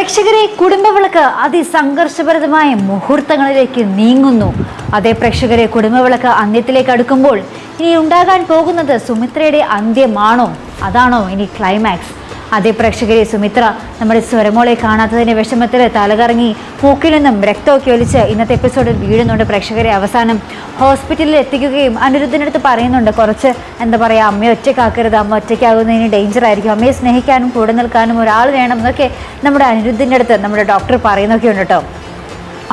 പ്രേക്ഷകരെ കുടുംബവിളക്ക് അതിസംഘർഷഭരിതമായ മുഹൂർത്തങ്ങളിലേക്ക് നീങ്ങുന്നു. അതേ പ്രേക്ഷകരെ കുടുംബവിളക്ക് അന്ത്യത്തിലേക്ക് അടുക്കുമ്പോൾ ഇനി ഉണ്ടാകാൻ പോകുന്നത് സുമിത്രയുടെ അന്ത്യമാണോ? അതാണോ ഇനി ക്ലൈമാക്സ്? അതേ പ്രേക്ഷകരെ സുമിത്ര നമ്മുടെ സ്വരമോളെ കാണാത്തതിന്റെ വിഷമത്തിൽ തലകറങ്ങി മൂക്കിൽ നിന്നും രക്തമൊക്കെ ഒലിച്ച് ഇന്നത്തെ എപ്പിസോഡിൽ വീഴുന്നുണ്ട്. പ്രേക്ഷകരെ അവസാനം ഹോസ്പിറ്റലിൽ എത്തിക്കുകയും അനിരുദ്ധിനടുത്ത് പറയുന്നുണ്ട്, കുറച്ച് എന്താ പറയുക, അമ്മയെ ഒറ്റയ്ക്കാക്കരുത്, അമ്മ ഒറ്റയ്ക്കാകുന്നതിന് ഡേഞ്ചർ ആയിരിക്കും, അമ്മയെ സ്നേഹിക്കാനും കൂടെ നിൽക്കാനും ഒരാൾ വേണം എന്നൊക്കെ നമ്മുടെ അനിരുദ്ധിൻ്റെ അടുത്ത് നമ്മുടെ ഡോക്ടർ പറയുന്നൊക്കെ ഉണ്ട് കേട്ടോ.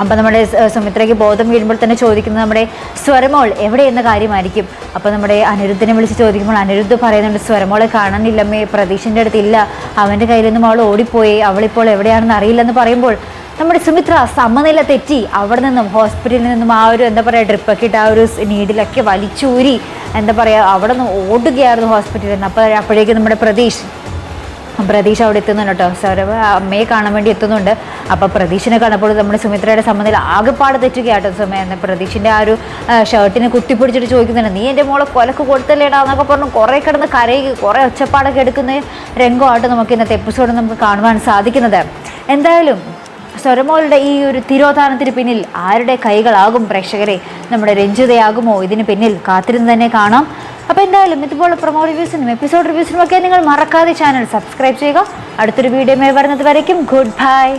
അപ്പം നമ്മുടെ സുമിത്രയ്ക്ക് ബോധം വീഴുമ്പോൾ തന്നെ ചോദിക്കുന്നത് നമ്മുടെ സ്വരമോൾ എവിടെ എന്ന കാര്യമായിരിക്കും. അപ്പോൾ നമ്മുടെ അനിരുദ്ധിനെ വിളിച്ച് ചോദിക്കുമ്പോൾ അനിരുദ്ധ് പറയുന്നുണ്ട്, സ്വരമോളെ കാണാനില്ലമ്മേ, പ്രതീഷിൻ്റെ അടുത്തില്ല, അവൻ്റെ കയ്യിൽ നിന്നും അവൾ ഓടിപ്പോയി, അവളിപ്പോൾ എവിടെയാണെന്ന് അറിയില്ലെന്ന് പറയുമ്പോൾ നമ്മുടെ സുമിത്ര സമനില തെറ്റി അവിടെ നിന്നും ഹോസ്പിറ്റലിൽ നിന്നും ആ ഒരു എന്താ പറയുക ഡ്രിപ്പൊക്കെ ഇട്ട് ആ ഒരു നീഡിലൊക്കെ വലിച്ചൂരി എന്താ പറയുക അവിടെ നിന്ന് ഓടുകയായിരുന്നു ഹോസ്പിറ്റലിൽ നിന്ന്. അപ്പോഴേക്കും നമ്മുടെ പ്രതീക്ഷ അവിടെ എത്തുന്നുണ്ട് കേട്ടോ. സൗരഭ അമ്മയെ കാണാൻ വേണ്ടി എത്തുന്നുണ്ട്. അപ്പോൾ പ്രതീക്ഷിനെ കാണപ്പോൾ നമ്മുടെ സുമിത്രയുടെ സമനില ആകെപ്പാട് തെറ്റുകയാട്ടോ. പ്രതീക്ഷിൻ്റെ ആ ഒരു ഷർട്ടിനെ കുത്തിപ്പിടിച്ചിട്ട് ചോദിക്കുന്നുണ്ട്, നീ എൻ്റെ മോളെ കൊലക്ക് കൊടുത്തല്ലേടാ എന്നൊക്കെ പറഞ്ഞു കുറേ കിടന്ന് കരയുക, കുറേ ഒച്ചപ്പാടൊക്കെ എടുക്കുന്ന രംഗമായിട്ട് നമുക്ക് ഇന്നത്തെ എപ്പിസോഡ് നമുക്ക് കാണുവാൻ സാധിക്കുന്നത്. എന്തായാലും സ്വരമോളുടെ ഈ ഒരു തിരോധാനത്തിന് പിന്നിൽ ആരുടെ കൈകളാകും പ്രേക്ഷകരെ? നമ്മുടെ രഞ്ജിതയാകുമോ ഇതിന് പിന്നിൽ? കാത്തിരുന്ന് തന്നെ കാണാം. അപ്പോൾ എന്തായാലും ഇതുപോലെ പ്രൊമോ റിവ്യൂസിനും എപ്പിസോഡ് റിവ്യൂസിനും ഒക്കെ നിങ്ങൾ മറക്കാതെ ചാനൽ സബ്സ്ക്രൈബ് ചെയ്യുക. അടുത്തൊരു വീഡിയോ വരുന്നത് വരയ്ക്കും ഗുഡ് ബൈ.